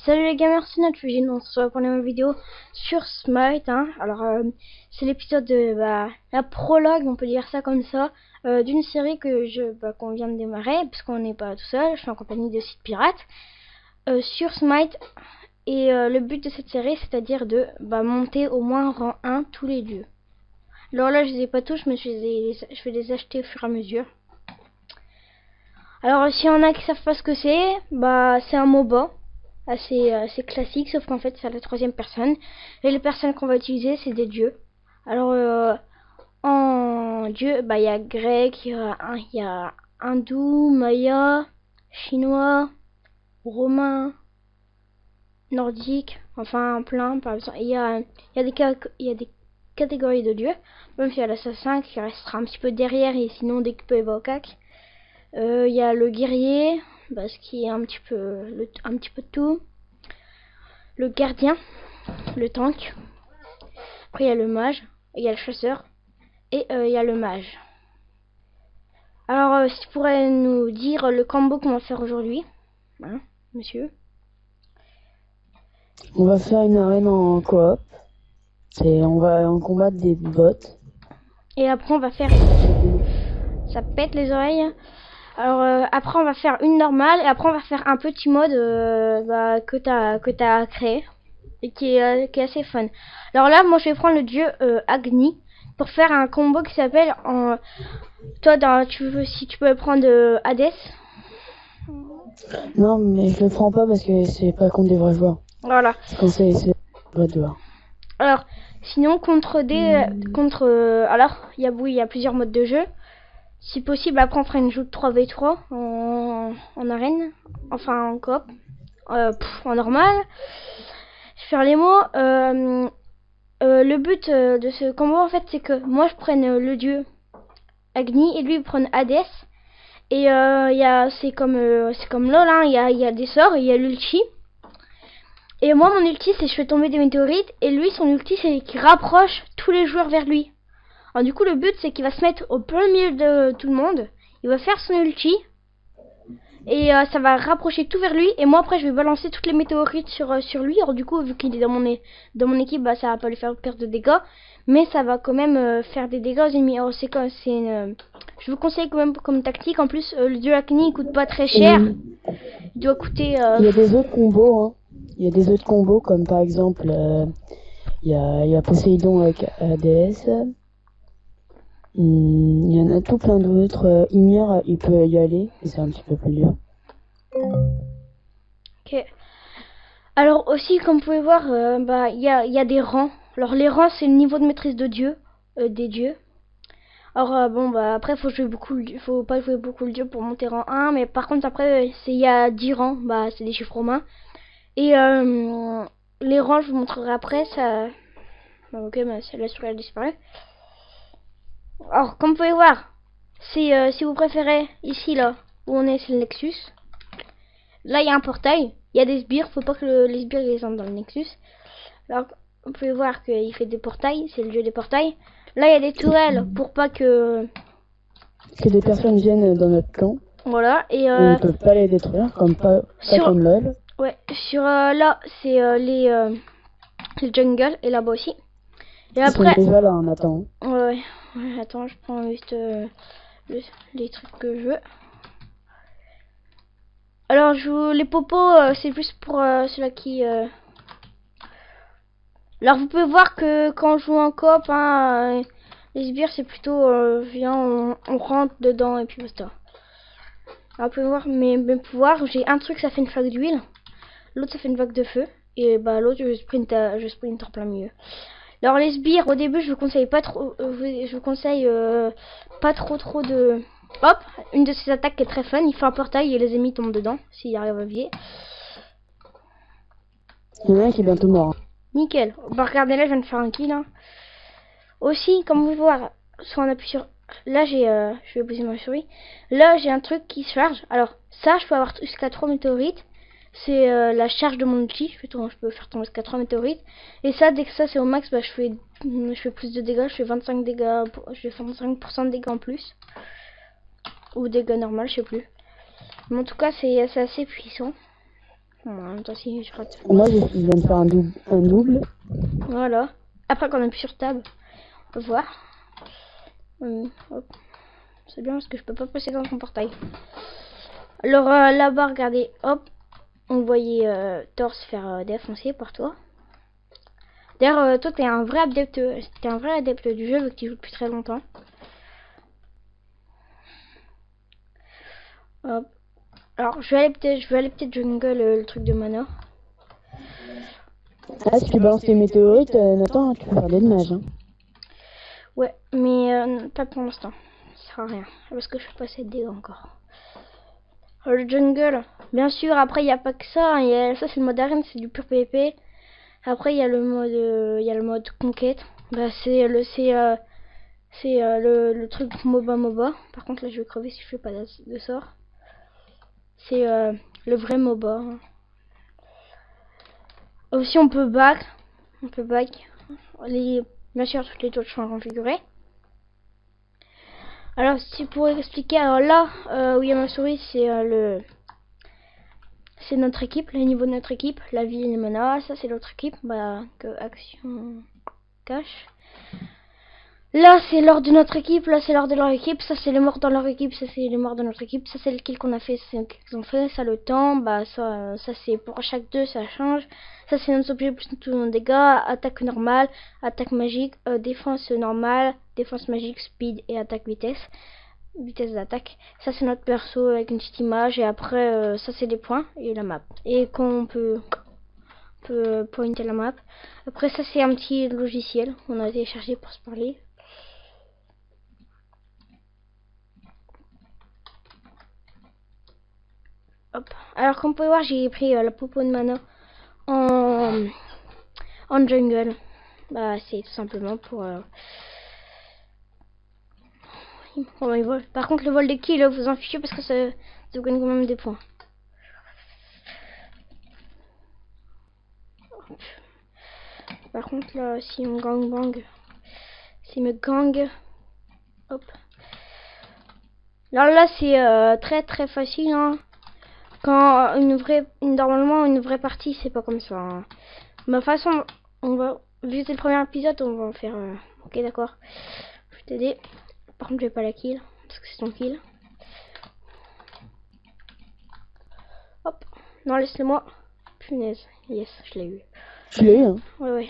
Salut les gamers, c'est Natfugine, on se retrouve pour une nouvelle vidéo sur Smite, hein. Alors c'est l'épisode de la prologue, on peut dire ça comme ça, d'une série qu'on vient de démarrer, parce qu'on n'est pas tout seul, je suis en compagnie de sites pirates, sur Smite, et le but de cette série, c'est-à-dire de monter au moins rang 1 tous les dieux. Alors là je les ai pas tous, je vais les acheter au fur et à mesure. Alors s'il y en a qui savent pas ce que c'est un MOBA. Assez classique, sauf qu'en fait c'est à la troisième personne et les personnes qu'on va utiliser c'est des dieux. Alors en dieu il y a grec, il y a hindou, maya, chinois, romain, nordique, enfin plein. Par exemple il y a des catégories de dieux, même s'il y a l'assassin qui restera un petit peu derrière et sinon dès qu'il peut évoquer. Il y a le guerrier, ce qui est un petit peu de tout. Le gardien, le tank. Après il y a le mage, il y a le chasseur et il y a le mage. Alors si tu pourrais nous dire le combo qu'on va faire aujourd'hui, hein, monsieur? On va faire une arène en coop. On va en combattre des bots. Et après on va faire... Ça pète les oreilles. Alors après on va faire une normale et après on va faire un petit mode que t'as créé et qui est assez fun. Alors là moi je vais prendre le dieu Agni pour faire un combo qui s'appelle toi si tu peux prendre Hades. Non, mais je le prends pas parce que c'est pas contre des vrais joueurs. Voilà. Quand c'est vrais joueurs. Alors sinon alors il y a plusieurs modes de jeu. Si possible après on fera une joute 3v3 en arène, enfin en coop, en normal. Je vais faire les mots. Le but de ce combo en fait c'est que moi je prenne le dieu Agni et lui il prenne Hades. Et c'est comme LOL, hein, il y a des sorts et il y a l'ulti. Et moi mon ulti c'est je fais tomber des météorites et lui son ulti c'est qu'il rapproche tous les joueurs vers lui. Alors du coup le but c'est qu'il va se mettre au plein milieu de tout le monde. Il va faire son ulti. Et ça va rapprocher tout vers lui. Et moi après je vais balancer toutes les météorites sur lui. Alors du coup vu qu'il est dans mon équipe, ça va pas lui faire perdre de dégâts. Mais ça va quand même faire des dégâts aux ennemis. Alors je vous conseille quand même comme tactique. En plus le dieu Agni il coûte pas très cher. Il doit coûter... Il y a des autres combos, hein. Il y a des autres combos comme par exemple il y a Poséidon avec Hades. Il y en a tout plein d'autres. Ymir il peut y aller et c'est un petit peu plus dur. Ok. Alors aussi comme vous pouvez voir il y a des rangs. Alors les rangs c'est le niveau de maîtrise de dieu, des dieux. Alors après faut pas jouer beaucoup le dieu pour monter rang 1, mais par contre après il y a 10 rangs, c'est des chiffres romains. Et les rangs je vous montrerai après ça. Ok, celle-là sur elle a disparu. Alors comme vous pouvez voir, si vous préférez ici là où on est c'est le Nexus. Là il y a un portail, il y a des sbires, faut pas que les sbires les entrent dans le Nexus. Alors vous pouvez voir qu'il fait des portails, c'est le jeu des portails. Là il y a des tourelles pour pas que des personnes viennent dans notre clan. Voilà, et on ne peut pas les détruire comme pas comme LOL. Ouais, sur là c'est les jungles et là-bas aussi. Et après déjà là en attendant. Ouais, attends, je prends juste les trucs que je veux. Alors les popos c'est juste pour ceux-là qui Alors vous pouvez voir que quand on joue en coop les sbires c'est plutôt viens on rentre dedans et puis basta. Alors vous pouvez voir mes pouvoirs, j'ai un truc ça fait une flaque d'huile, l'autre ça fait une vague de feu et l'autre je sprint en plein milieu. Alors les sbires au début je vous conseille pas trop pas trop de... Hop, une de ces attaques qui est très fun, il fait un portail et les ennemis tombent dedans s'il arrive à viser. Il y en a un qui est bientôt mort. Nickel. Regardez là je viens de faire un kill hein. Aussi comme vous pouvez voir, soit on appuie sur... Là je vais poser ma souris. Là j'ai un truc qui se charge. Alors ça je peux avoir jusqu'à 3 météorites. C'est la charge de mon outil. Je peux faire tomber jusqu'à 3 météorites. Et ça dès que ça c'est au max, je fais plus de dégâts. Je fais 25 dégâts. Je fais 25% de dégâts en plus. Ou dégâts normaux, je sais plus. Mais en tout cas c'est assez puissant. En même temps, si je rate. Moi, je viens de faire un double. Voilà. Après, quand on appuie sur table, on peut voir. Hop. C'est bien parce que je peux pas passer dans son portail. Alors là-bas, regardez, hop, on voyait Thor se faire défoncer par toi. D'ailleurs, toi, t'es un vrai adepte du jeu vu que tu joues depuis très longtemps. Hop. Alors, je vais aller peut-être jungle le truc de mana. Ah, si tu balances les météorites, Nathan, tu peux faire des dommages. Hein. Ouais, mais pas pour l'instant. Ça sert à rien. Parce que je fais pas assez de dégâts encore. Le jungle, bien sûr, après il n'y a pas que ça. Hein, ça c'est le mode arène, c'est du pur PvP. Après il y a le mode conquête. Bah, le truc MOBA. Par contre là je vais crever si je fais pas de sort. C'est le vrai MOBA. Hein. Aussi on peut back. Bien sûr toutes les touches sont configurées. Alors si pour expliquer, alors là où il y a ma souris c'est notre équipe, le niveau de notre équipe, la vie et les mana, ça c'est l'autre équipe, bah que action cache. Là c'est l'ordre de notre équipe, là c'est l'ordre de leur équipe, ça c'est les morts dans leur équipe, ça c'est les morts de notre équipe, ça c'est le kill qu'on a fait, c'est le kill qu'ils ont fait, ça le temps, bah ça c'est pour chaque deux ça change, ça c'est notre objet plus tous nos dégâts, attaque normale, attaque magique, défense normale, défense magique, speed et attaque vitesse d'attaque. Ça c'est notre perso avec une petite image et après ça c'est des points et la map. Et quand on peut pointer la map. Après ça c'est un petit logiciel qu'on a téléchargé pour se parler. Hop. Alors comme vous pouvez voir j'ai pris la popo de mana en jungle. Bah c'est tout simplement pour oh, il vole. Par contre le vol des kills vous en fichez parce que ça vous gagne quand même des points. Par contre là si on gangbang, si me gang, hop. Alors là c'est très très facile hein. Quand normalement une vraie partie c'est pas comme ça. Hein. De toute façon on va, vu que c'est le premier épisode on va en faire. Ok d'accord. Je vais t'aider. Par contre je vais pas la kill parce que c'est ton kill. Hop. Non laisse-le-moi. Punaise. Yes je l'ai eu. Tu l'as eu hein. Ouais.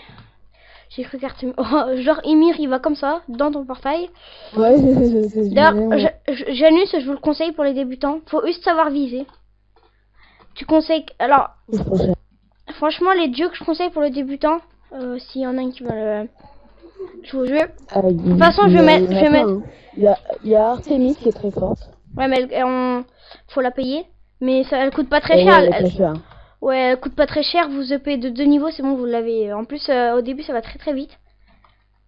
J'ai cru qu'Artem... Oh, genre Ymir il va comme ça dans ton portail. Ouais c'est D'ailleurs Janus je vous le conseille pour les débutants. Faut juste savoir viser. Tu conseilles... Alors franchement les dieux que je conseille pour les débutants, s'il y en a un qui va jouer au jeu. De toute façon je vais mettre... Il y a Artemis qui est très forte. Ouais mais faut la payer. Mais ça, elle coûte pas très cher. Ouais, elle coûte pas très cher. Vous payez de 2 niveaux, c'est bon, vous l'avez. En plus, au début, ça va très très vite.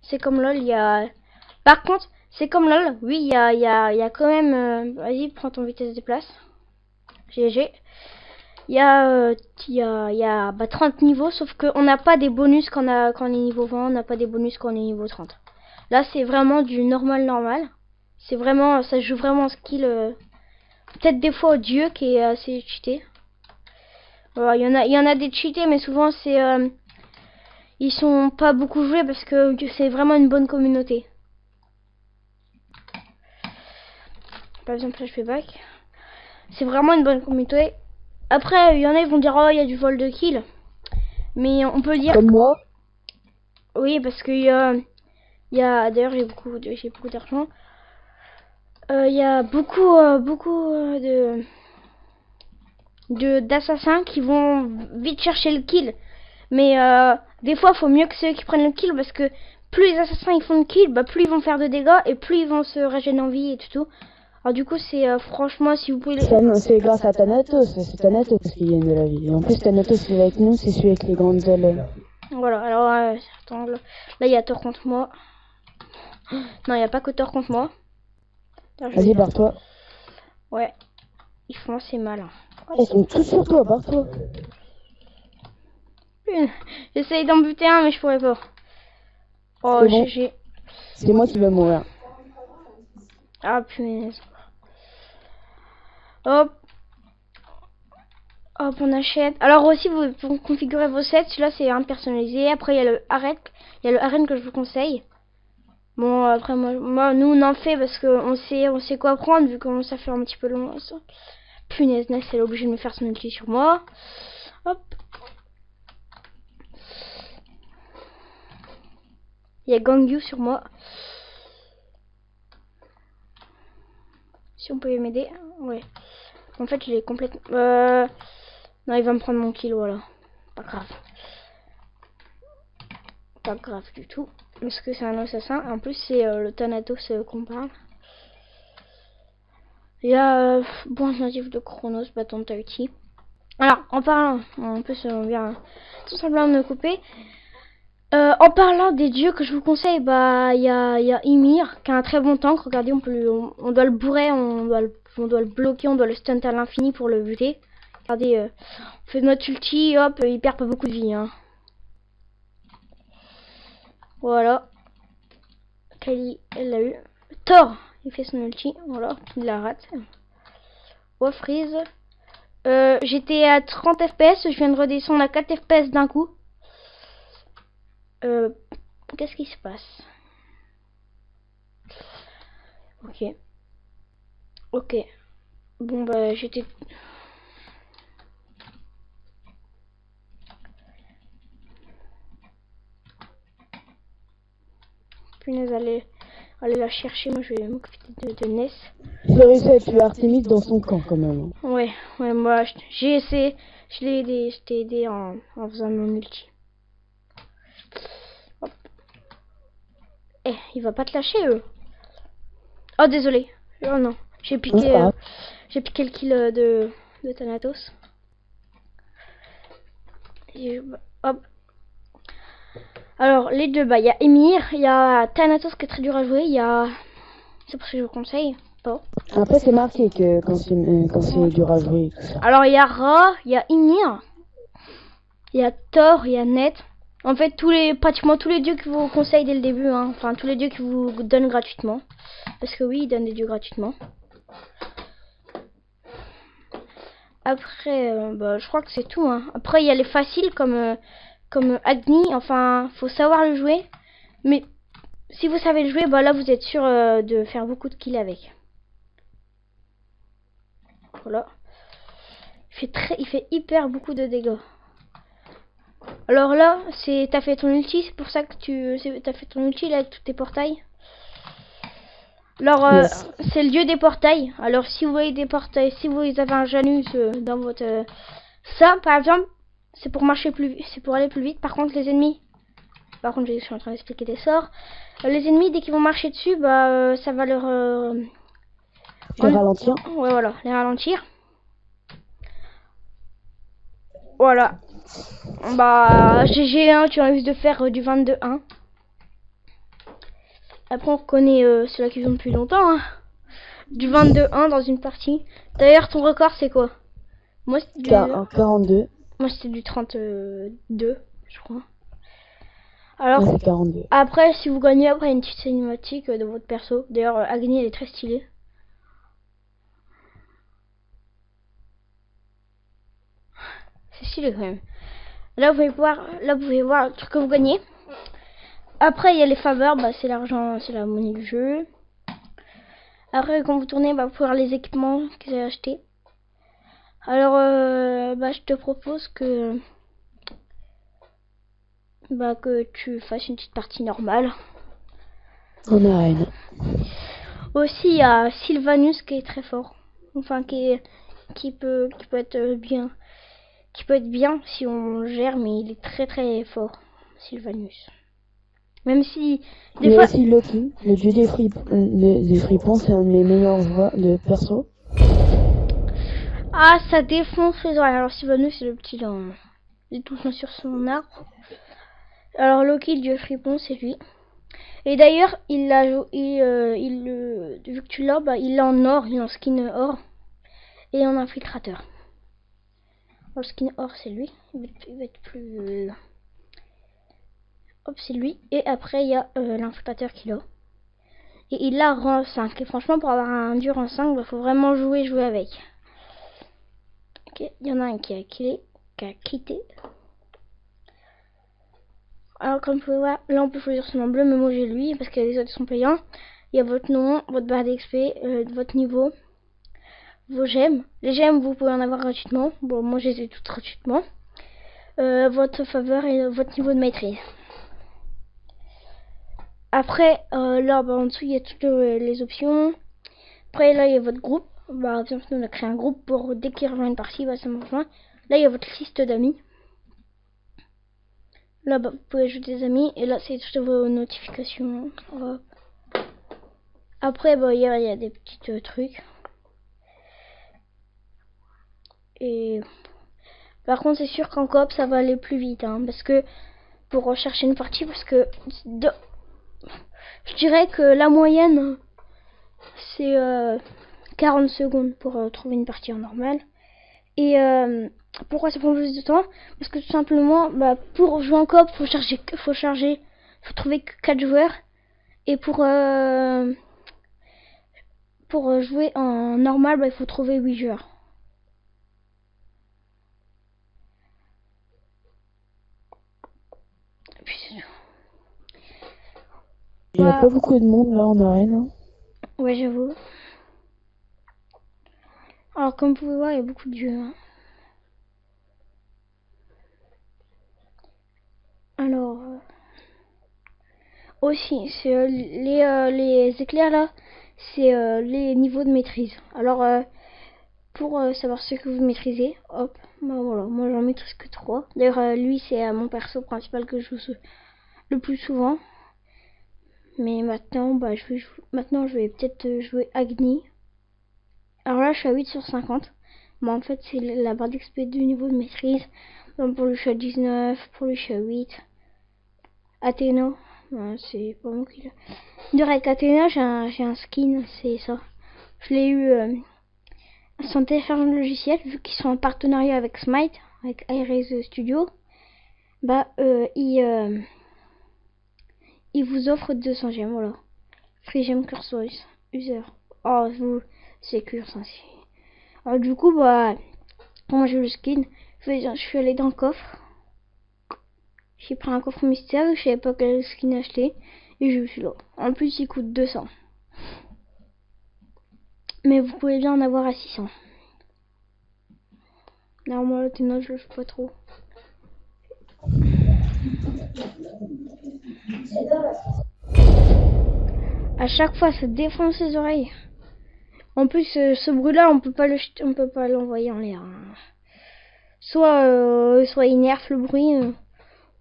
C'est comme LOL, il y a... Par contre, c'est comme LOL, oui, il y a quand même... Vas-y, prends ton vitesse de place. GG. Il y a 30 niveaux, sauf qu'on n'a pas des bonus quand on est niveau 20, on n'a pas des bonus quand on est niveau 30. Là, c'est vraiment du normal. C'est vraiment... Ça joue vraiment en skill... Peut-être des fois au dieu qui est assez cheaté. Voilà, il y en a des cheatés, mais souvent c'est ils sont pas beaucoup joués parce que c'est vraiment une bonne communauté. Par exemple là je fais back. C'est vraiment une bonne communauté. Après il y en a ils vont dire oh il y a du vol de kill. Mais on peut dire comme moi. Oui parce que il y a d'ailleurs j'ai beaucoup d'argent. Il y a beaucoup d'assassins qui vont vite chercher le kill. Mais des fois, faut mieux que ceux qui prennent le kill parce que plus les assassins ils font de kill, bah plus ils vont faire de dégâts et plus ils vont se régénérer en vie et tout. Alors du coup, c'est franchement si vous pouvez. C'est grâce à Thanatos, c'est Thanatos qui gagne de la vie. Et en plus Thanatos est avec nous, c'est celui avec les grandes ailes. Voilà. Alors attends, là il y a Thor contre moi. Non, il y a pas que Thor contre moi. Vas-y, barre-toi. Ouais, ils font assez mal. Hein. Ils sont tous sur toi, barre-toi. J'essaye d'en buter un, mais je pourrais pas. Oh, bon. GG. C'est moi qui vais mourir. Ah, punaise. Hop. Hop, on achète. Alors aussi, vous configurez vos sets. Celui-là, c'est un personnalisé. Après, il y a le arène. Il y a le arène que je vous conseille. Bon, après, nous, on en fait parce qu'on sait quoi prendre, vu que ça fait un petit peu long. Ça. Punaise, Ness, elle est obligée de me faire son ulti sur moi. Hop. Il y a Gangyu sur moi. Si on pouvait m'aider. Ouais. En fait, je l'ai complètement... Non, il va me prendre mon kill, voilà. Pas grave. Pas grave du tout. Parce que c'est un assassin. En plus, c'est le Thanatos qu'on parle. Il y a bon natif de Chronos, bâton de Tahiti. Alors, en parlant, en plus on vient tout simplement de me couper. En parlant des dieux que je vous conseille, bah il y a Ymir qui a un très bon tank. Regardez, on doit le bourrer, on doit le bloquer, on doit le stunt à l'infini pour le buter. Regardez, on fait notre ulti, hop, il perd pas beaucoup de vie. Hein. Voilà. Kali, elle l'a eu. Thor, il fait son ulti, voilà, il la rate. Oh, freeze. J'étais à 30 fps, je viens de redescendre à 4 fps d'un coup. Qu'est-ce qui se passe? Ok. Ok. Bon bah j'étais... Punaise, allez la chercher, moi je vais m'occuper de Ness. J'ai réussi à tuer Artemis dans son camp quand même. Ouais, moi j'ai essayé, je t'ai aidé en faisant mon ulti. Hop. Eh, il va pas te lâcher eux. Oh désolé. Oh non, j'ai piqué le kill de Thanatos. Et, hop. Alors les deux, bah il y a Ymir, il y a Thanatos qui est très dur à jouer, il y a... C'est pour ça que je vous conseille. Bon. Après c'est marqué que quand c'est dur à jouer tout ça. Alors il y a Ra, il y a Ymir, il y a Thor, il y a Net. En fait pratiquement tous les dieux que vous conseille dès le début, hein. Enfin tous les dieux qui vous donnent gratuitement. Parce que oui, ils donnent des dieux gratuitement. Après, bah, je crois que c'est tout. Hein. Après il y a les faciles comme Agni, enfin faut savoir le jouer. Mais si vous savez le jouer, bah là vous êtes sûr de faire beaucoup de kills avec. Voilà. Il fait hyper beaucoup de dégâts. Alors là, t'as fait ton ulti, c'est pour ça que t'as fait ton ulti là avec tous tes portails. Alors yes. C'est le dieu des portails. Alors si vous voyez des portails, si vous avez un Janus dans votre... ça par exemple, c'est pour marcher c'est pour aller plus vite. Par contre les ennemis, je suis en train d'expliquer des sorts. Les ennemis dès qu'ils vont marcher dessus, bah ça va leur... les ralentir. Ouais voilà, les ralentir. Voilà. Bah GG, hein, tu as envie de faire du 22-1. Après on connaît ceux-là qui jouent depuis longtemps. Hein. Du 22-1 dans une partie. D'ailleurs ton record c'est quoi? Moi c'était du 42. Moi c'était du 32, je crois. Alors ouais, 42. Après si vous gagnez après une petite cinématique de votre perso. D'ailleurs Agni elle est très stylée. C'est stylé quand même. Là vous pouvez voir le truc que vous gagnez. Après il y a les faveurs, bah c'est l'argent, c'est la monnaie du jeu. Après quand vous tournez, bah, vous pouvez voir les équipements que vous avez achetés. Alors bah je te propose que tu fasses une petite partie normale. En arène. Aussi il y a Sylvanus qui est très fort. Enfin qui peut être bien. Qui peut être bien si on gère, mais il est très très fort, Sylvanus. Même si des fois... aussi Loki, le dieu des fripons, c'est un de mes meilleurs joueurs de perso. Ah, ça défonce les oreilles. Alors Sylvanus c'est le petit dans... Il touche sur son arbre. Alors Loki, le dieu fripon, c'est lui. Et d'ailleurs, vu que tu l'as, bah, il est en or, il est en skin or. Et en infiltrateur. Le skin or c'est lui, il va être plus... Hop, c'est lui. Et après il y a l'infiltrateur qui l'a. Et il a rang 5. Et franchement pour avoir un dur rang 5, il faut vraiment jouer avec. Ok, il y en a un qui a quitté. Alors comme vous pouvez voir, là on peut choisir son nom bleu, mais moi j'ai lui parce que les autres sont payants. Il y a votre nom, votre barre d'XP, votre niveau, vos gemmes. Les gemmes vous pouvez en avoir gratuitement. Bon, moi je les ai toutes gratuitement. Votre faveur et votre niveau de maîtrise. Après, là en dessous il y a toutes les options. Après là il y a votre groupe. Bah bien sûr on a créé un groupe pour dès qu'il rejoint une partie, bah ça me rejoint. Là il y a votre liste d'amis. Là bah, vous pouvez ajouter des amis et là c'est toutes vos notifications. Hop. Après bah il y a des petits trucs. Et par contre c'est sûr qu'en coop ça va aller plus vite hein, parce que pour rechercher une partie, parce que je dirais que la moyenne c'est 40 secondes pour trouver une partie en normal. Et pourquoi ça prend plus de temps? Parce que tout simplement bah, pour jouer en coop faut trouver que 4 joueurs. Et pour jouer en normal bah, il faut trouver 8 joueurs. Et puis c'est tout. Il n'y a pas beaucoup de monde là en arène. Hein. Ouais, j'avoue. Alors, comme vous pouvez voir, il y a beaucoup de jeux. Hein. Alors, aussi, c'est les éclairs là, c'est les niveaux de maîtrise. Alors, pour savoir ce que vous maîtrisez, hop, bah voilà, moi j'en maîtrise que 3. D'ailleurs, lui, c'est mon perso principal que je joue le plus souvent. Mais maintenant, bah, je vais peut-être jouer Agni. Alors là, je suis à 8 sur 50. Bah, en fait, c'est la barre d'XP du niveau de maîtrise. Donc pour lui, je suis à 19. Pour lui, je suis à 8. Athéna, c'est pas moi qui l'a. Direct Athéna, j'ai un skin, c'est ça. Je l'ai eu sans téléchargement de logiciel, vu qu'ils sont en partenariat avec Smite, avec iRaise Studio. Bah, ils vous offrent 200 gemmes, voilà. Free gem cursor user. Oh, c'est cure ça. Alors du coup, bah, moi j'ai le skin. Je suis allé dans le coffre. J'ai pris un coffre mystère, je savais pas quel skin acheter. Et je suis là. En plus, il coûte 200. Mais vous pouvez bien en avoir à 600. Alors moi, le ténor, je le joue pas trop. À chaque fois, ça défonce les oreilles. En plus, ce bruit-là, on peut pas l'envoyer en l'air. Hein. Soit il nerfe le bruit,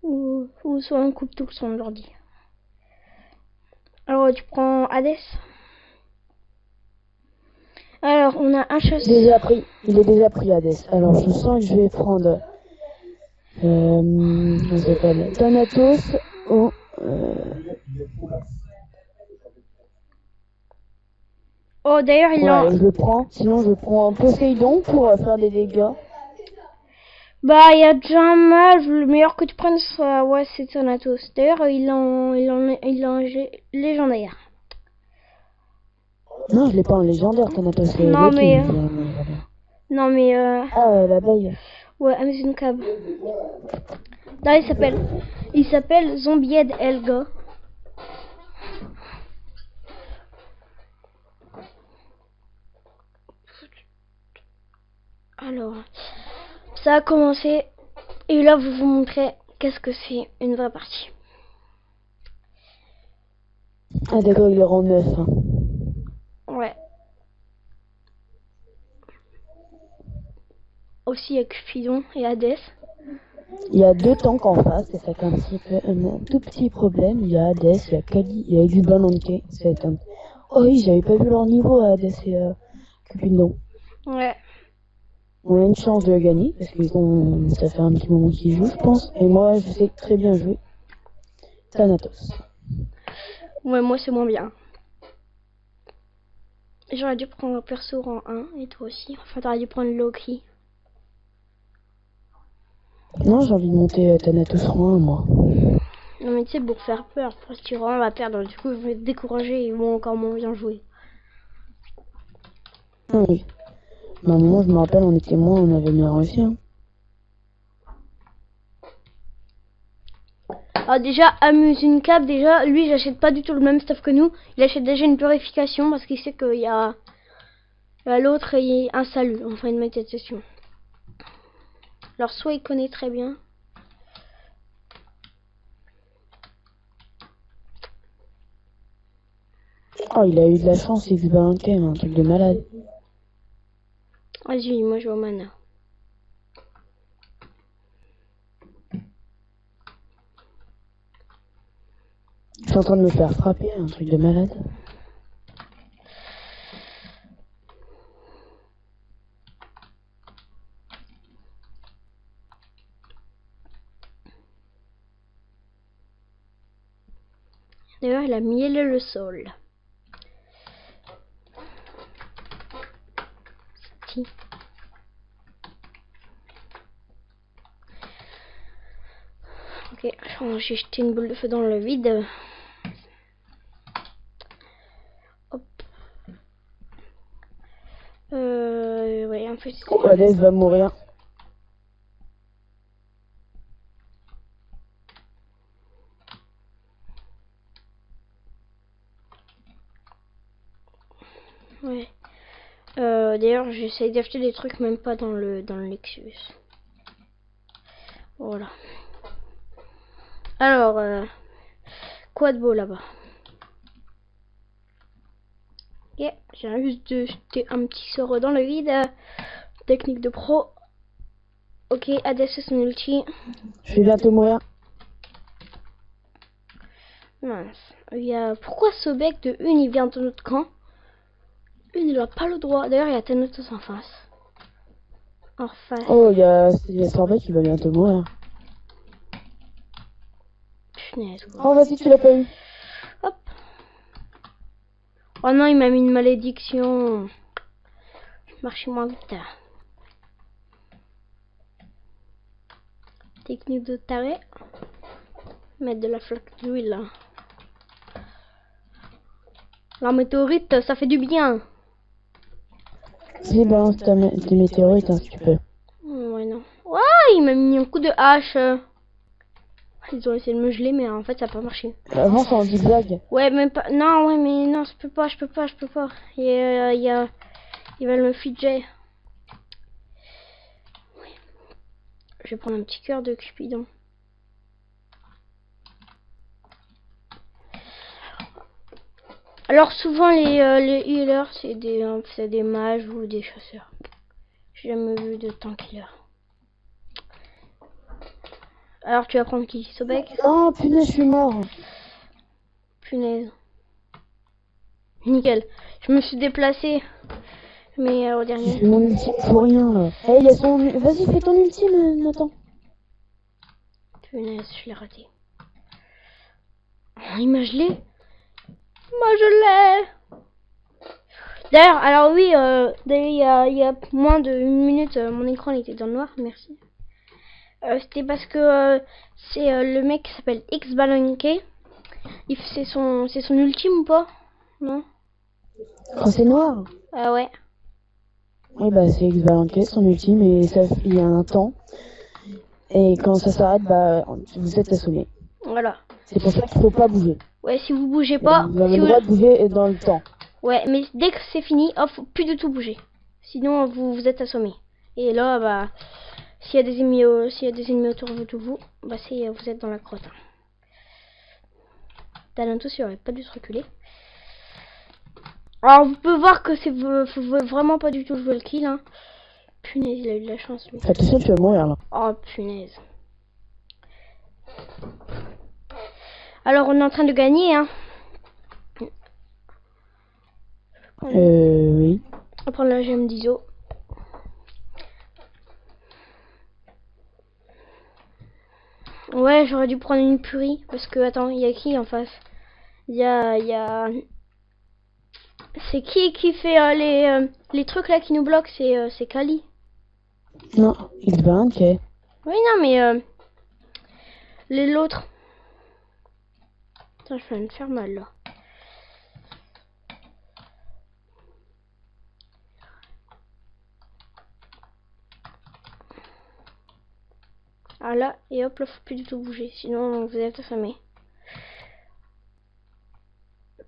ou soit on coupe tout le son de l'ordi. Alors, tu prends Hades. Alors, on a un chasseur. Il est déjà pris Hades. Alors, je sens que je vais prendre comment ça s'appelle, Thanatos ou Oh, d'ailleurs, je le prends. Sinon, je prends Poséidon pour faire des dégâts. Bah, il y a déjà un mage. Le meilleur que tu prennes, c'est Thanatos. D'ailleurs, il en légendaire. Non, je l'ai pas en légendaire, Thanatos. Non, mais... Non, mais... Ah, l'abeille. Ouais, Amazon Cab. Là, il s'appelle Zombiehead Elga. Alors, ça a commencé. Et là, vous montrer qu'est-ce que c'est une vraie partie. Ah, d'accord, il est rend 9. Hein. Ouais. Aussi, il y a Cupidon et Hades. Il y a 2 tanks en face, et ça fait un tout petit problème. Il y a Hades, il y a Kali, il y a Exubanonke. Oh oui, j'avais pas vu leur niveau, Hades et Cupidon. Ouais. On a une chance de gagner, parce que ça fait un petit moment qu'ils jouent, je pense. Et moi, je sais très bien jouer. Thanatos. Ouais, moi, c'est moins bien. J'aurais dû prendre un perso rang 1, et toi aussi. Enfin, t'aurais dû prendre Loki. Non, j'ai envie de monter Thanatos rang 1, moi. Non, mais tu sais, pour faire peur, parce que on va perdre, du coup, ils vont être découragés et ils vont encore moins bien jouer. Oui. À un moment, je me rappelle, on était moins, on avait bien réussi. Hein. Alors déjà, Amuse une Cap, déjà, lui, j'achète pas du tout le même stuff que nous. Il achète déjà une purification parce qu'il sait qu'il y a l'autre et un salut, enfin une méditation. Alors soit il connaît très bien. Oh, il a eu de la chance, il se bat un truc de malade. Vas-y, moi je vais au mana. Je suis en train de me faire frapper, un truc de malade. D'ailleurs, il a miellé le sol. Si. Ok, j'ai jeté une boule de feu dans le vide. Hop. Ouais, en fait. Oh, Hades va mourir. Ouais. D'ailleurs, j'essaye d'acheter des trucs même pas dans le Lexus. Voilà. Alors, quoi de beau là-bas? Ok, j'ai juste de jeter un petit sort dans le vide. Technique de pro. Ok, Hades c'est son ulti. Je vais bientôt mourir. Mince. Pourquoi ce bec de une il vient de notre camp? Une il a pas le droit. D'ailleurs il y a Thanatos en face. En face. Oh, il y a Sorbet qui va bientôt mourir. Punaise. Oh, vas-y, tu l'as pas eu. Hop. Oh non, il m'a mis une malédiction. Marchez moins vite. Technique de taré. Mettre de la flaque d'huile. La météorite, ça fait du bien. Si, balance tes météorites, hein, si tu peux. Ouais, non. Ouais, il m'a mis un coup de hache. Ils ont essayé de me geler, mais en fait, ça n'a pas marché. Avance en zigzag. Ouais, même pas. Non, ouais, mais non, je peux pas. Ils veulent me fidget. Ouais. Je vais prendre un petit cœur de Cupidon. Alors, souvent, les healers, c'est des mages ou des chasseurs. J'ai jamais vu de tank healer. Alors, tu vas prendre qui? Sobek? Oh, punaise, je suis mort. Punaise. Nickel. Je me suis déplacé. Mais au J'ai dernier. fait mon ultime pour rien, là. Eh, il y a son... Vas-y, fais ton ultime, Nathan. Punaise, je l'ai raté. Oh, il m'a gelé. Moi, je l'ai. D'ailleurs, alors oui, il y a moins d'une minute, mon écran était dans le noir, merci. C'était parce que c'est le mec qui s'appelle X-Balonke. C'est son ultime ou pas? Non? Quand c'est noir. Ah ouais. Oui, bah, c'est X-Balanquet, son ultime, et ça, il y a un temps. Et quand ça s'arrête, bah, vous êtes assommé. Voilà. C'est pour ça qu'il faut pas bouger. Ouais, si vous bougez pas. Vous avez Si le droit de bouger dans le temps. Ouais, mais dès que c'est fini, hop, faut plus du tout bouger. Sinon, vous êtes assommé. Et là, bah, s'il y a des ennemis, autour de vous, bah, vous êtes dans la crotte. Thanatos, il aurait pas dû se reculer. Alors, vous pouvez voir que faut vraiment pas du tout jouer le kill. Hein. Punaise, il a eu de la chance, lui. Attention, tu vas mourir, là. Oh, punaise. Alors, on est en train de gagner, hein. Oui. On va prendre la gemme d'ISO. Ouais, j'aurais dû prendre une purie. Parce que, attends, il y a qui en face? Il y a... C'est qui fait les trucs là qui nous bloquent? C'est Kali. Non, X-Balanquet. Oui, non, mais... l'autre. Putain, je vais me faire mal, là. Ah là, et hop, là, faut plus du tout bouger, sinon vous êtes affamé.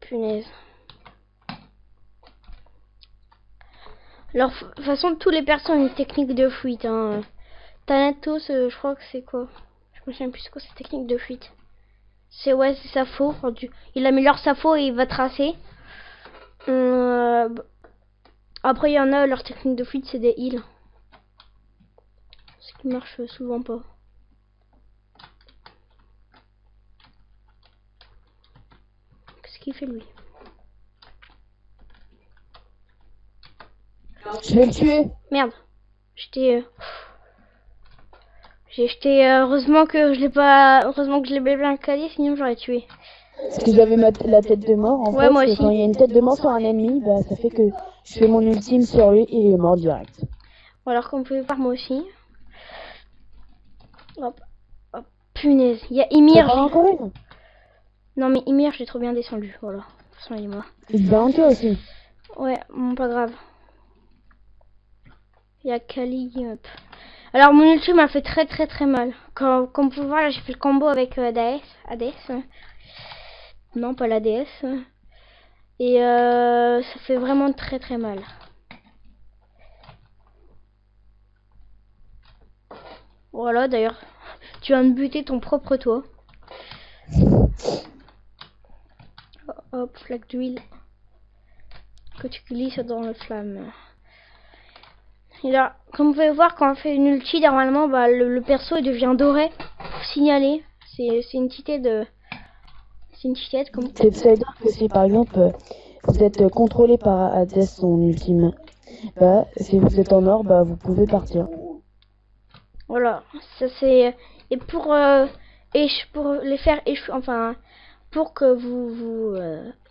Punaise. Alors, de toute façon, tous les persos ont une technique de fuite. Hein. Thanatos, je crois que c'est quoi? Je me souviens plus c'est quoi cette technique de fuite. C'est ouais, c'est sa faux. Il améliore sa faux et il va tracer. Après, il y en a, leur technique de fuite, c'est des heals. Ce qui marche souvent pas. Qu'est-ce qu'il fait lui? Je vais le tuer. Merde. J'ai jeté. Heureusement que je l'ai pas. Heureusement que je l'ai bien calé, sinon j'aurais tué. Parce que j'avais la tête de mort. En Ouais, fait, moi aussi. quand il y a une tête de mort sur un ennemi, bah ça fait que je fais mon ultime sur lui et il est mort direct. Bon, alors comme vous pouvez voir, moi aussi. Hop. Hop. Punaise. Il y a Ymir. Encore une. Non mais Ymir, j'ai trop bien descendu. Voilà. De toute façon, il est mort. Il te balance aussi. Ouais, bon, pas grave. Il y a Kali. Hop. Alors mon ultime m'a fait très mal. Comme vous pouvez voir, là, j'ai fait le combo avec Hades. Non, pas la déesse. Et ça fait vraiment très mal. Voilà, d'ailleurs, tu viens de buter ton propre toit. Hop, flaque d'huile. Que tu glisses dans le flamme. Et là, comme vous pouvez voir, quand on fait une ulti, normalement, bah, le perso il devient doré. Pour signaler. C'est une titette de... C'est une titette comme... Ça veut dire que si par exemple vous êtes contrôlé par Hades son ultime, bah si vous êtes en or, bah vous pouvez partir. Voilà, ça c'est... Et pour les faire échouer, enfin, pour que vous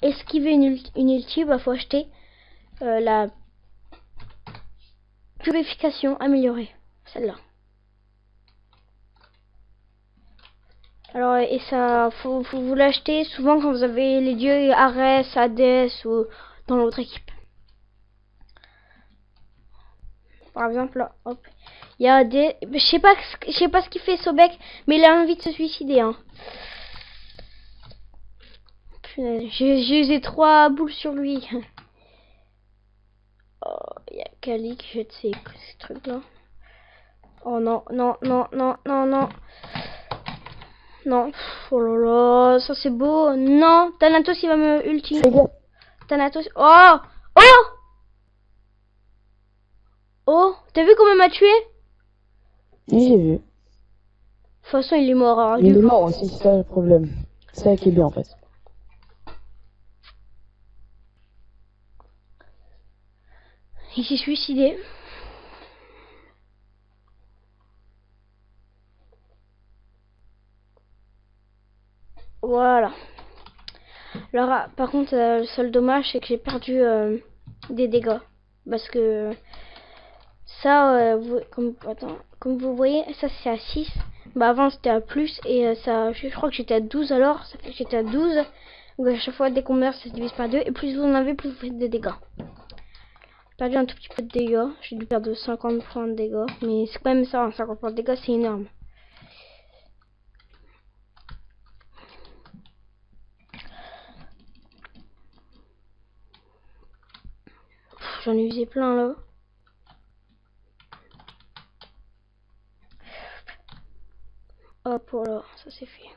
esquivez une ulti, bah faut acheter la purification améliorée, celle-là. Alors, et ça, faut vous l'acheter souvent quand vous avez les dieux Arès, Hadès ou dans l'autre équipe. Par exemple, là, hop. Il y a des... Je sais pas ce qu'il fait Sobek, mais il a envie de se suicider. Hein. J'ai 3 boules sur lui. Oh, il y a Kali qui jette ces trucs-là. Oh non. Non. Oh là là, ça c'est beau. Non, Thanatos il va me ulti. Thanatos. Oh. Oh, t'as vu comment il m'a tué? Oui, j'ai vu. De toute façon, il est mort. Alors, il est mort aussi, c'est ça le problème. C'est ça qui est bien en fait. Il s'est suicidé. Voilà. Alors, par contre, le seul dommage, c'est que j'ai perdu des dégâts. Parce que ça, comme vous voyez, ça c'est à 6. Bah avant c'était à plus et ça, je crois que j'étais à 12 alors. Ça fait que j'étais à 12. Donc à chaque fois, dès qu'on meurt, ça se divise par 2. Et plus vous en avez, plus vous faites des dégâts. J'ai perdu un tout petit peu de dégâts. J'ai dû perdre 50 points de dégâts. Mais c'est quand même ça, hein, 50 points de dégâts, c'est énorme. J'en ai usé plein là. Hop, voilà, ça c'est fait.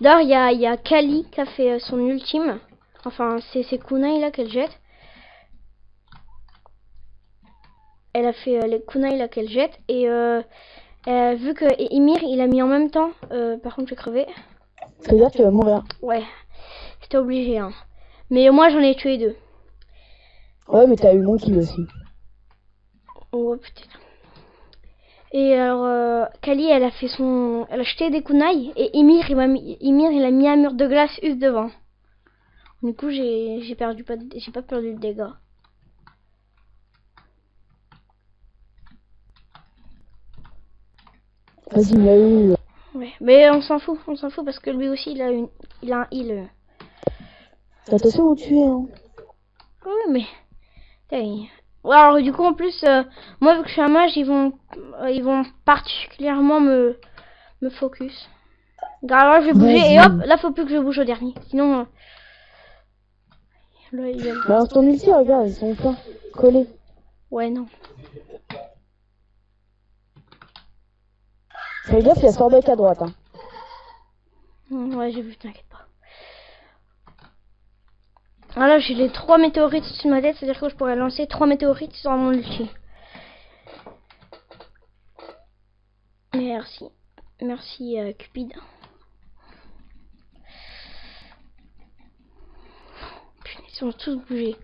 D'ailleurs, il y a Kali qui a fait son ultime. Enfin, c'est kunai là qu'elle jette. Elle a fait les kunai là qu'elle jette. Et vu que Ymir il a mis en même temps. Par contre, j'ai crevé. C'est-à-dire que tu vas mourir. Ouais, c'était obligé. Hein. Mais moi, j'en ai tué 2. Ouais, mais t'as eu mon kill aussi. Oh putain. Et alors, Kali, elle a fait elle a jeté des kunai et Ymir, il a mis un mur de glace juste devant. Du coup, j'ai pas perdu de dégâts. Vas-y, il a eu. Ouais, mais on s'en fout parce que lui aussi, il a un heal. Attention où tu es, hein. Oui, mais Ouais, alors du coup en plus, moi vu que je suis un mage, ils vont particulièrement me focus. Alors là, je vais bouger et hop, là faut plus que je bouge au dernier. Sinon, là il y a... Balance ton ulti, regarde, ils sont pleins, collés. Ouais, non. Fais gaffe, il y a Sorbec à droite. Hein. Ouais, j'ai vu, t'inquiète pas. Ah là, j'ai les 3 météorites sur ma tête, c'est-à-dire que je pourrais lancer 3 météorites sur mon ulti. Merci. Merci, Cupid. Putain, ils ont tous bougé.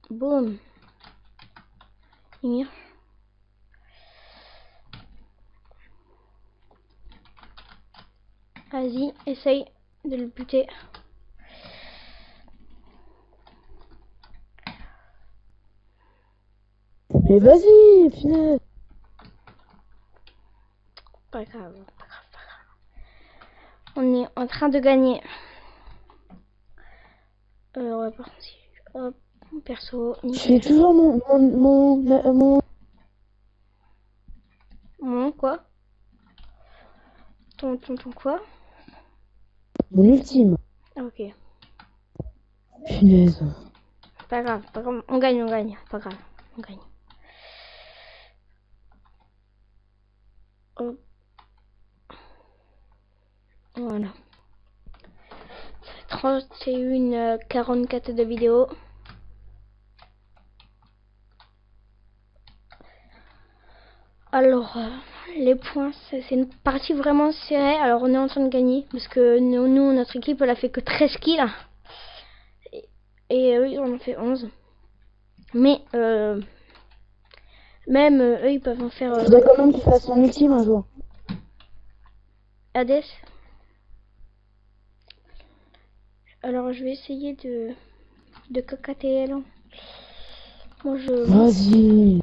Boum. Ymir. Vas-y, essaye de le buter. Mais vas-y, punaise. Pas grave, pas grave, pas grave. On est en train de gagner. Ouais, par contre, si... Hop, perso. Je fais toujours mon... Mon quoi? Ton quoi? Mon ultime. Ah, ok. Punaise. Pas grave, pas grave. On gagne, pas grave. On gagne. Hop. Voilà. 31h44 de vidéo. Alors, les points, c'est une partie vraiment serrée. Alors, on est en train de gagner. Parce que nous notre équipe, elle a fait que 13 kills. Et eux, on en fait 11. Mais, même eux, ils peuvent en faire... Faudrait quand même qu'il fasse son ultime un jour. Hades. Alors, je vais essayer de KKTL. Moi, je... Vas-y.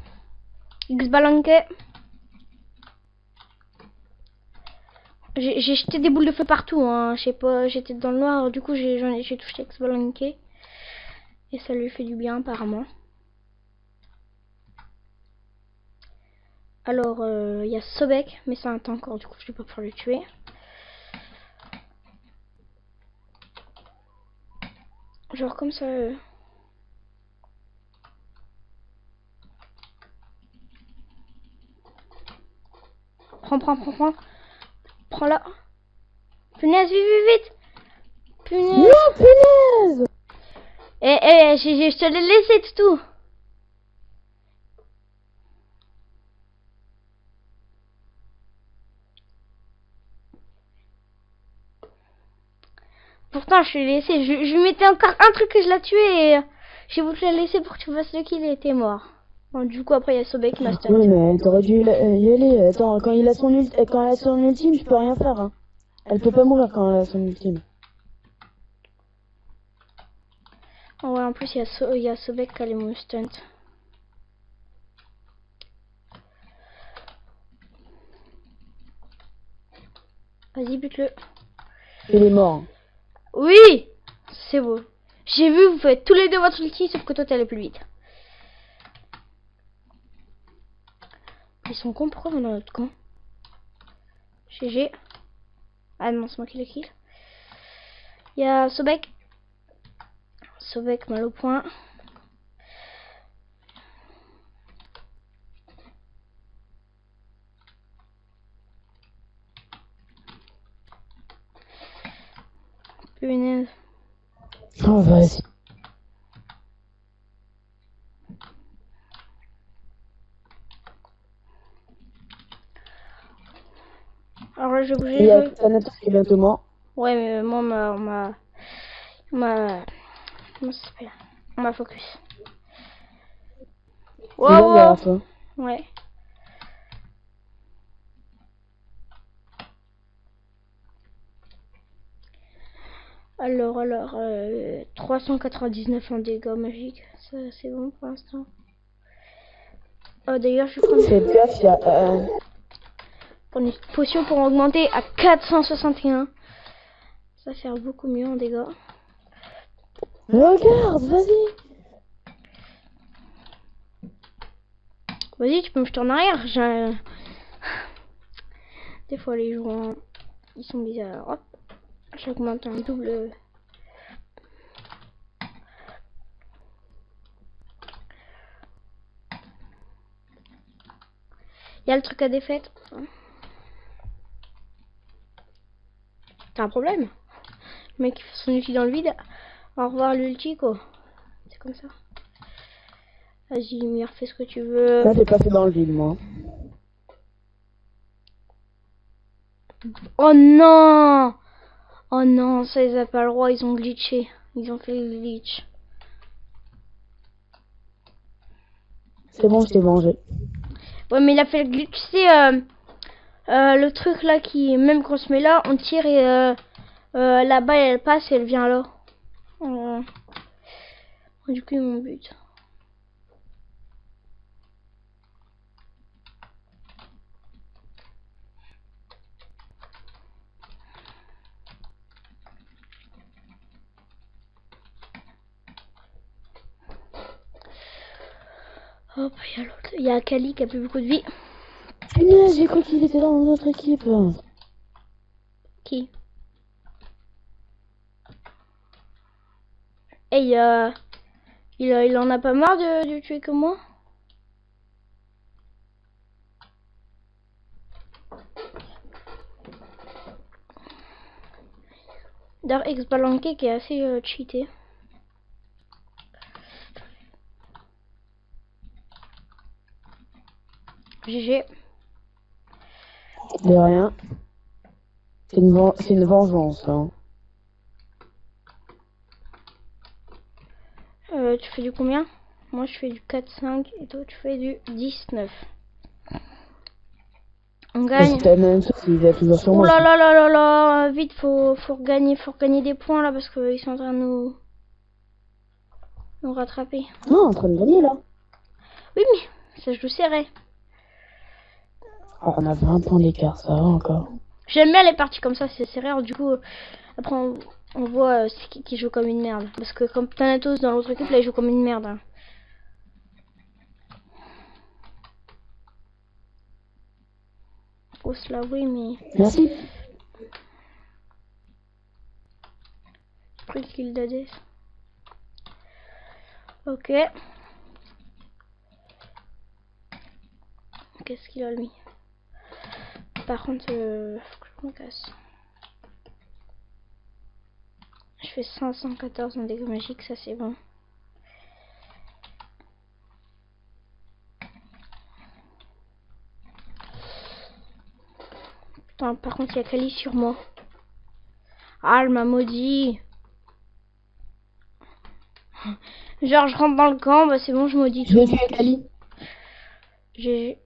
X-Balanquet. J'ai jeté des boules de feu partout, hein. Je sais pas, j'étais dans le noir, du coup j'ai touché X-Balanquet. Et ça lui fait du bien apparemment. Alors, il y a Sobek, mais c'est un tank encore, du coup je vais pas pouvoir le tuer. Genre comme ça... Prends. Prends-la. Punaise, vite. Punaise. Non, punaise. Je te l'ai laissé tout. Pourtant, je l'ai laissé. Je lui mettais encore un truc que je l'ai tué et j'ai voulu la laisser pour que tu fasses le kill et était mort. Bon, du coup, après, il y a Sobek qui m'a stun. Oui, mais t'aurais dû y aller. Attends, quand elle a son ultime, je peux rien faire. Hein. Elle peut pas mourir quand elle a son ultime. Oh ouais, en plus, il y a Sobek qui a les moon stunt. Vas-y, bute-le. Il est mort. Oui, c'est beau. J'ai vu, vous faites tous les deux votre ulti, sauf que toi, t'es allé plus vite. Ils sont cons, pourquoi on est dans notre camp? GG. Ah non, c'est moi qui le kill. Il y a Sobek. Sobek mal au point. Punaise. Oh, vas-y. Alors là, je vais bouger. Il y a Thanatos qui est bientôt mort. Ouais, mais moi, comment ça s'appelle? On m'a focus. Wow. Ouais. Alors, 399 en dégâts magiques. Ça, c'est bon pour l'instant. D'ailleurs, je prends une potion pour augmenter à 461. Ça va faire beaucoup mieux en dégâts. Regarde, vas-y. Vas-y, tu peux me jeter en arrière. Des fois, les joueurs, ils sont bizarres. Hop, j'augmente un double. Il y a le truc à défaite. T'as un problème? Le mec, il fait son ulti dans le vide. Au revoir l'ulti, quoi. C'est comme ça. Vas-y, Mire, fais ce que tu veux. Ça, j'ai pas fait dans le vide, moi. Oh non! Oh non, ça, ils ont pas le droit, ils ont glitché. Ils ont fait le glitch. C'est bon, je t'ai mangé. Ouais, mais il a fait le glitch, c'est le truc là qui, même quand on se met là, on tire et la balle elle passe et elle vient là. Du coup, mon but. Hop, il y a l'autre. Il y a Kali qui a plus beaucoup de vie. Punaise, j'ai cru qu'il était dans notre équipe. Qui? Et il en a pas marre de tuer comme moi? D'ailleurs, X-Balanké qui est assez cheaté. GG. De rien. C'est une vengeance, hein. Tu fais du combien? Moi je fais du 4-5 et toi tu fais du 19. On gagne. C'est la même chose, il est toujours sur Oh moi. là là là là là, vite faut gagner des points là parce qu'ils sont en train de nous rattraper. Non, en train de gagner, là. Oui mais ça joue serré. Oh, on a 20 points d'écart, ça va encore. J'aime bien les parties comme ça, c'est serré. Alors, du coup, après on voit c'est qui joue comme une merde. Parce que comme Thanatos dans l'autre équipe là il joue comme une merde. Hein. Faut se l'avouer mais... Merci. Pris le kill d'Hades. Ok. Qu'est-ce qu'il a lui? Par contre, faut que je me casse. Je fais 514 en dégâts magiques, ça c'est bon. Putain, par contre, il y a Kali sur moi. Ah, elle m'a maudit. Genre, je rentre dans le camp, bah c'est bon, je maudis tout. Je vais tuer Kali. J'ai...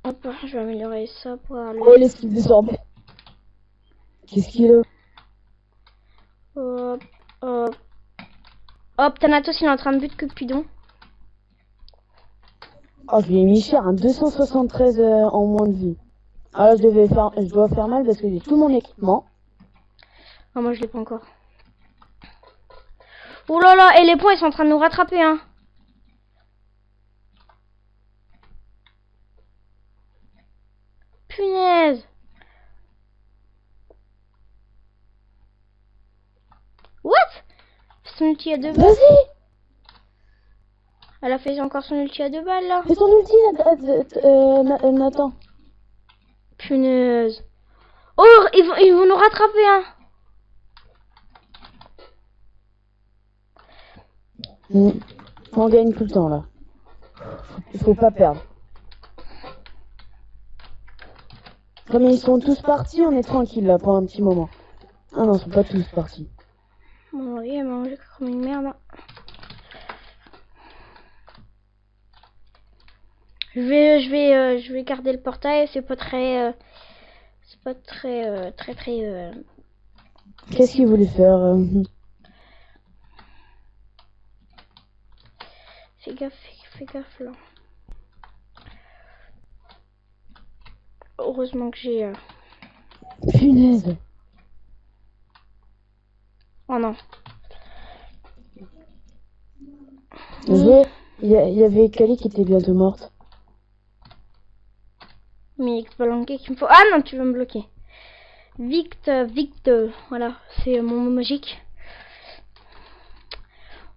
Hop, je vais améliorer ça pour avoir le... Oh, l'esquive désormais. Qu'est-ce qu'il a? Hop, hop. Hop, Thanatos, il est en train de but que Cupidon. Oh, je lui ai mis cher, un 273 en moins de vie. Alors je dois faire mal parce que j'ai tout mon équipement. Ah, moi, je l'ai pas encore. Oh là là, et les points, ils sont en train de nous rattraper, hein. Punaise. What? Son ulti à 2 balles. Vas-y! Elle a fait encore son ulti à 2 balles, là. Fais ton ulti, Nathan. Punaise. Oh, ils vont nous rattraper, hein. On gagne tout le temps, là. Il faut pas perdre. Comme ils sont tous partis, on est tranquille, là, pour un petit moment. Ah non, ils sont pas tous partis. Bon, oui, elle m'a mangé comme une merde. Je vais garder le portail. C'est pas très, très. Qu'est-ce qu'il voulait faire Fais gaffe là. Heureusement que j'ai. Punaise. Oh non. Il y avait Kali qui était bientôt morte. Mais il faut languer qu'il me faut. Ah non, tu veux me bloquer. Victor. Voilà, c'est mon mot magique.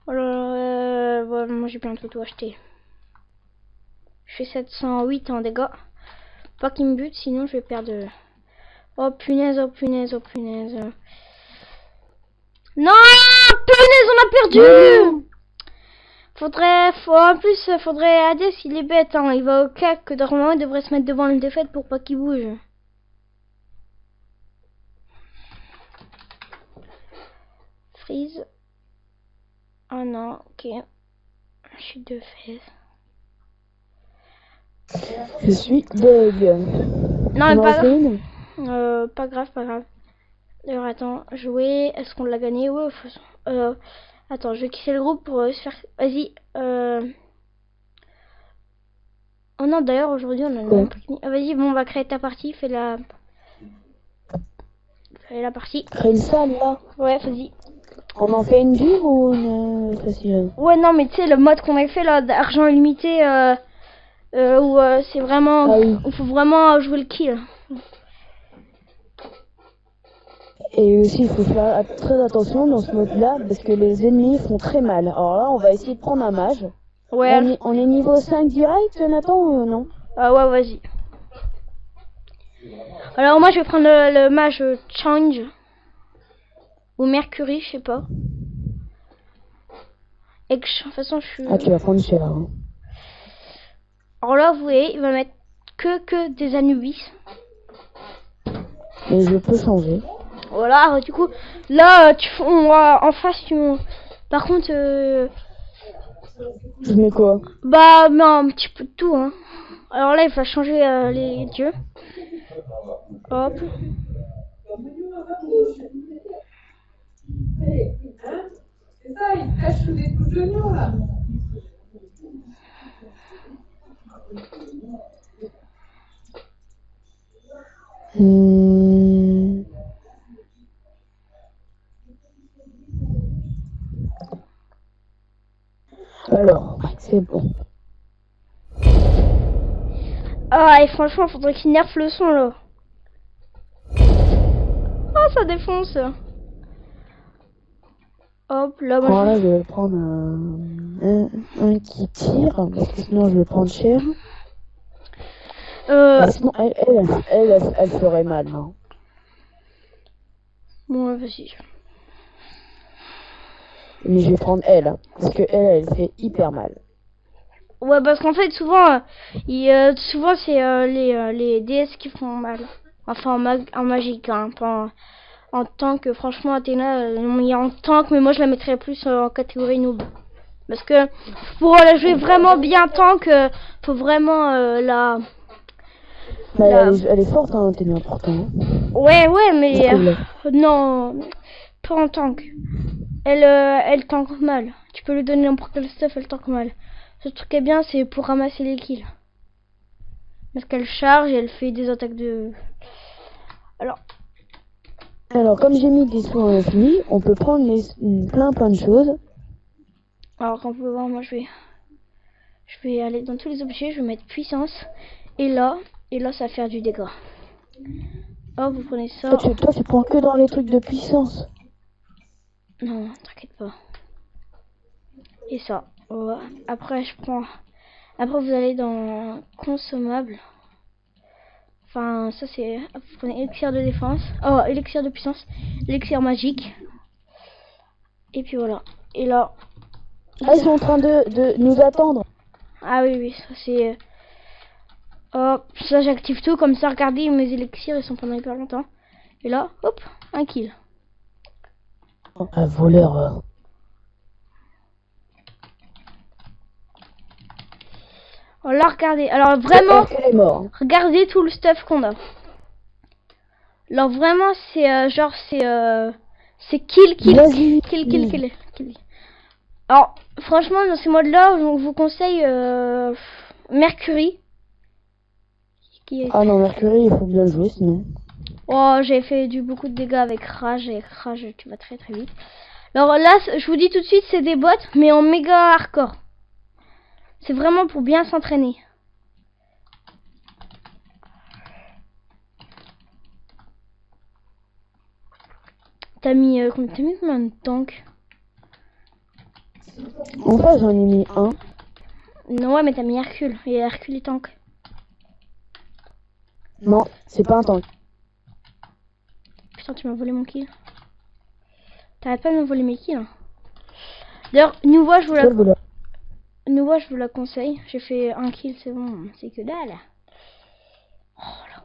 Alors, ouais, moi j'ai bientôt tout acheté. Je fais 708 en dégâts. Pas qu'il me bute, sinon je vais perdre. Oh punaise, oh punaise, oh punaise. Non, punaise, on a perdu. En plus, faudrait Hades, il est bête, hein. Il va au cac, que normalement il devrait se mettre devant une défaite pour pas qu'il bouge. Freeze. Oh non, ok. Je suis de fesses. Je suis deg. Non, mais pas grave. Pas grave. Pas grave. Alors attends, jouer. Est-ce qu'on l'a gagné? Ouais, attends, je vais quitter le groupe pour se faire. Vas-y. Oh non, d'ailleurs, aujourd'hui, on a même pas fini. Vas-y, bon, on va créer ta partie. Fais la partie. Crée une salle là. Ouais, vas-y. On en fait une dure ou une facile? Ouais, non, mais tu sais, le mode qu'on a fait là, d'argent illimité, où c'est vraiment. Ah oui. Il faut vraiment jouer le kill. Et aussi, il faut faire très attention dans ce mode-là parce que les ennemis font très mal. Alors là, on va essayer de prendre un mage. Ouais. On est niveau 5 direct, Nathan, ou non? Ouais, vas-y. Alors, moi, je vais prendre le mage Change. Ou Mercury, je sais pas. Et que de toute façon, je suis. Ah, tu vas prendre cher. Hein. Alors là, vous voyez, il va mettre que des Anubis. Et je peux changer. Voilà, du coup, là, en face, par contre, Je mets quoi? bah, mais un petit peu de tout, hein. Alors là, il va changer les dieux. Hop. C'est ça, il cache sous des couches d'oignons, là. Alors, c'est bon. Ah, et franchement, faudrait qu'il nerfe le son, là. Oh, ça défonce. Hop, là, moi, Alors là, je vais prendre un qui tire, parce que sinon je vais prendre cher. Sinon, elle ferait mal, non? Bon, vas-y. Mais je vais prendre elle, hein, parce que elle fait hyper mal. Ouais, parce qu'en fait, souvent, souvent c'est les DS qui font mal. Enfin, en magique, hein, pas en tank. Franchement, Athéna, il y a en tank, mais moi je la mettrais plus en catégorie noob. Parce que pour la jouer vraiment bien tank, faut vraiment Mais elle est forte, hein, Athéna, pourtant. Ouais, mais non, pas en tank. Elle tank mal. Tu peux lui donner n'importe quel stuff, elle tank mal. Ce truc est bien, c'est pour ramasser les kills. Parce qu'elle charge et elle fait des attaques de... Alors, comme j'ai mis des soins infinis, on peut prendre plein de choses. Alors, comme vous pouvez voir, moi je vais aller dans tous les objets, je vais mettre puissance. Et là, ça va faire du dégât. Oh, vous prenez ça. Toi, tu prends que dans les trucs de puissance. Non, t'inquiète pas. Et ça. Ouais. Après, vous allez dans consommables. Enfin, ça c'est... Vous prenez élixir de défense. Oh, élixir de puissance. Élixir magique. Et puis voilà. Et là... Ah, ils sont en train de nous attendre. Ah oui, ça c'est... Hop, ça j'active tout. Comme ça, regardez, mes élixirs, ils sont pendant hyper longtemps. Et là, hop, un kill. Un voleur. Oh là, regardez. Alors vraiment, Elle est morte. regardez tout le stuff qu'on a. Alors vraiment, c'est c'est kill. Alors franchement, dans ces modes-là, je vous conseille Mercury. Ah non, Mercury, il faut bien le jouer sinon. Oh, j'ai fait beaucoup de dégâts avec Rage, et Rage, tu vas très très vite. Alors là, je vous dis tout de suite, c'est des bots, mais en méga hardcore. C'est vraiment pour bien s'entraîner. T'as mis combien de tanks? En fait, j'en ai mis un. Non, ouais, mais t'as mis Hercule, et Hercule est tank. Non, c'est pas un tank. Putain, tu m'as volé mon kill. T'arrêtes pas de me voler mes kills. Hein. D'ailleurs, Nouveau, je vous la conseille. J'ai fait un kill, c'est bon, c'est que dalle. Oh là.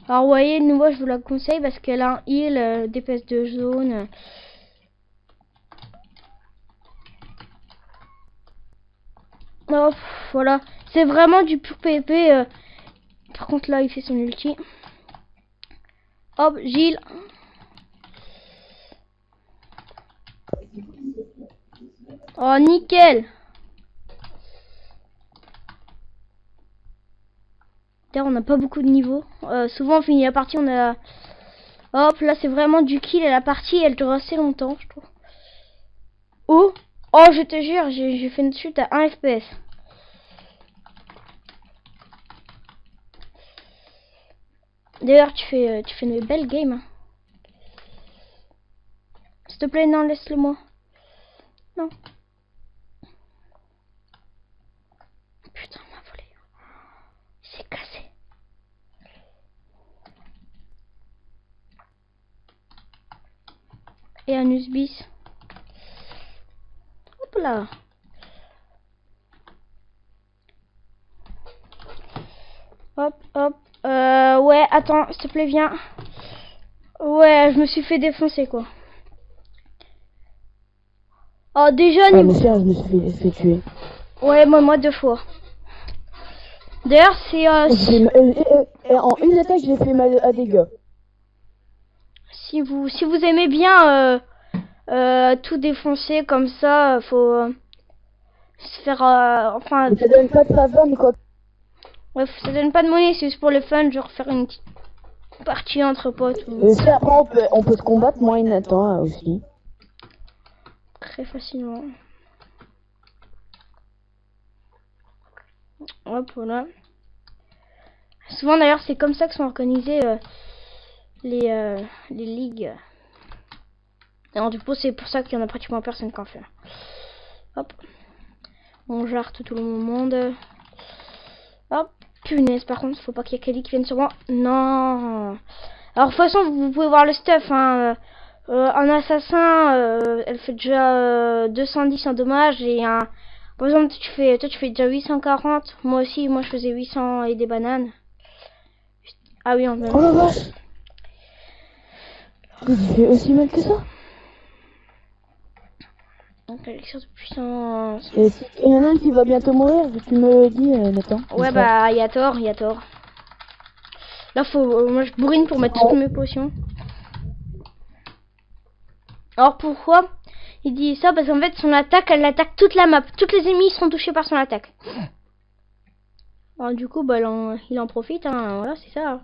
Alors, vous voyez, Nouveau, je vous la conseille parce qu'elle a un heal, DPS de zone. Oh, voilà. C'est vraiment du pur PvP. Par contre, là, il fait son ulti. Hop, Gilles. Oh, nickel. D'ailleurs, on n'a pas beaucoup de niveaux. Souvent, on finit la partie, on a... Hop, là, c'est vraiment du kill et la partie, elle dure assez longtemps, je trouve. Oh, oh, je te jure, j'ai fait une chute à 1 FPS. D'ailleurs, tu fais une belle game. Hein. S'il te plaît, non, laisse-le moi. Non. Putain, on m'a volé. Il s'est cassé. Et un Usbis. Hop là. Hop, hop. Ouais, attends, s'il te plaît, viens. Ouais, je me suis fait défoncer, quoi. Oh, déjà, Ah, mais ça, je me suis fait tuer. Ouais, moi 2 fois. D'ailleurs, c'est... En une attaque, j'ai fait mal à des gars. si vous aimez bien tout défoncer comme ça, faut se faire... enfin... Mais ça donne pas de faveur, mais quoi. Ouais, ça donne pas de monnaie, c'est juste pour le fun, genre faire une petite partie entre potes. Ou... Ça, après, on peut se combattre, moi et Nathan aussi. Très facilement. Hop, voilà. Souvent d'ailleurs, c'est comme ça que sont organisées les ligues. Alors du coup, c'est pour ça qu'il y en a pratiquement personne qui en fait. Hop. On jarte tout le monde. Hop. Punaise, par contre, faut pas qu'il y ait Kelly qui vienne sur moi. Non. Alors, de toute façon, vous pouvez voir le stuff. Hein. Un assassin, elle fait déjà 210 en dommages. Et un... Par exemple, toi, tu fais déjà 840. Moi aussi, moi, je faisais 800 et des bananes. Ah oui, en même. Oh la vache! Tu fais aussi mal que ça? Donc, l'élixir de puissance. Et il y en a un qui va bientôt mourir, tu me dis, Nathan. Ouais, bah, il y a tort, Là, faut... moi, je bourrine pour mettre toutes mes potions. Alors, pourquoi il dit ça? Parce qu'en fait, son attaque, elle attaque toute la map. Toutes les ennemis seront touchés par son attaque. Alors, du coup, bah, il en profite, hein. Voilà, c'est ça.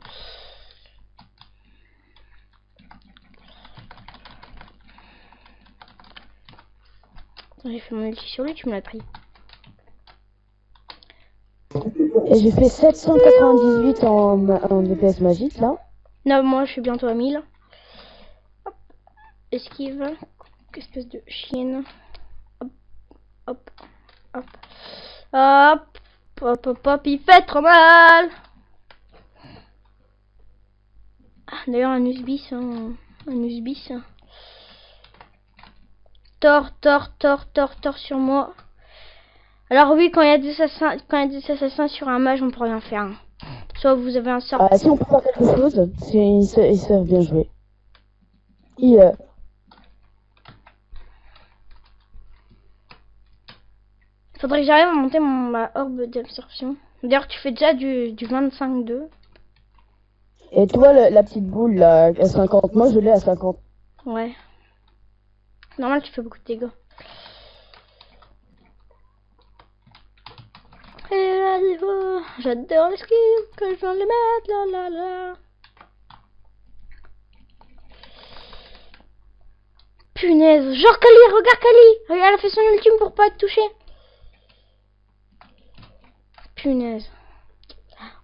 J'ai fait mon ulti sur lui, tu me l'as pris. Et j'ai fait 798 en DPS magique, là. Non, moi, je suis bientôt à 1000. Hop. Esquive. Espèce de chienne. Hop. Hop. Hop. Hop. Hop, hop, hop, il fait trop mal. Ah, d'ailleurs, un Usbis, hein. Un Usbis. Tort sur moi. Alors oui, quand il y a des assassins sur un mage, on peut rien faire. Hein. Soit vous avez un sort. Ah, si on peut faire quelque chose, ils savent bien jouer. Faudrait que j'arrive à monter ma orbe d'absorption. D'ailleurs, tu fais déjà du 25-2. Et toi, la petite boule, là, à 50, moi je l'ai à 50. Ouais. Normal, tu fais beaucoup de dégâts. Et là, j'adore les skills que je viens de les mettre, là. Punaise. Genre Kali, regarde Kali. Elle a fait son ultime pour pas être touchée. Punaise.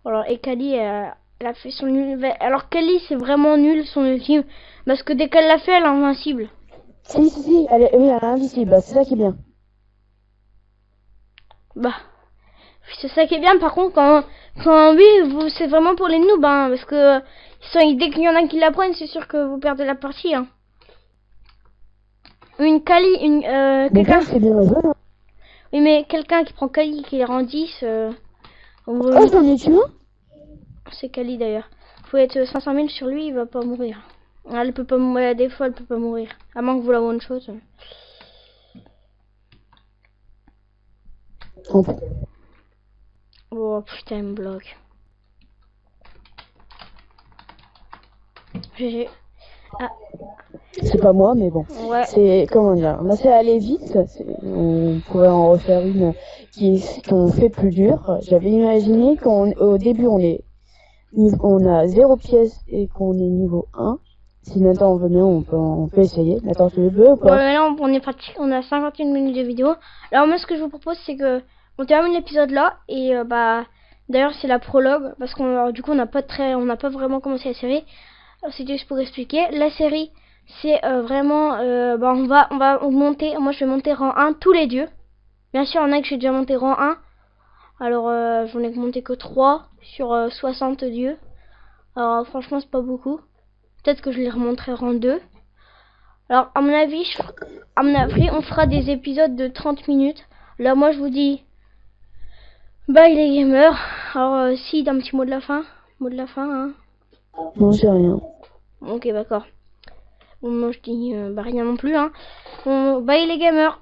Alors, et Kali, elle a fait son ultime. Alors Kali, c'est vraiment nul son ultime. Parce que dès qu'elle l'a fait, elle est invincible. Si, elle est, oui, elle est invisible, bah, c'est ça qui est bien. Bah, c'est ça qui est bien. Par contre, quand oui, c'est vraiment pour les noobs, hein, parce que dès qu'il y en a qui la prennent, c'est sûr que vous perdez la partie. Hein. Une Kali, quelqu'un. C'est bien joué. Hein. Oui, mais quelqu'un qui prend Kali, qui les rend 10. Oh, j'en ai tué un. C'est Kali d'ailleurs. Faut être 500 000 sur lui, il va pas mourir. Elle peut pas mourir, des fois elle peut pas mourir. À moins que vous la one shot. Oh putain, il me bloque. GG. Ah. C'est pas moi, mais bon. Ouais. C'est, comment dire, là c'est aller vite. On pourrait en refaire une qu'on fait plus dur. J'avais imaginé qu'au début on a 0 pièce et qu'on est niveau 1. Si Nathan veut bien, on peut essayer. Nathan, tu veux ou pas? Ouais, là on est parti, on a 51 minutes de vidéo. Alors moi ce que je vous propose c'est que on termine l'épisode là et bah d'ailleurs c'est la prologue parce qu'on du coup on n'a pas vraiment commencé la série. Alors c'était juste pour expliquer. La série c'est vraiment bah on va monter, moi je vais monter rang 1 tous les dieux. Bien sûr il y en a que j'ai déjà monté rang 1. Alors j'en ai monté que 3 sur 60 dieux. Alors franchement c'est pas beaucoup. Peut-être que je les remonterai rang 2. Alors à mon avis, on fera des épisodes de 30 minutes. Là moi je vous dis bye les gamers. Alors si d'un petit mot de la fin. Mot de la fin hein. Non, j'ai rien. Ok d'accord. Bon moi je dis bah rien non plus hein. Bon, bye les gamers.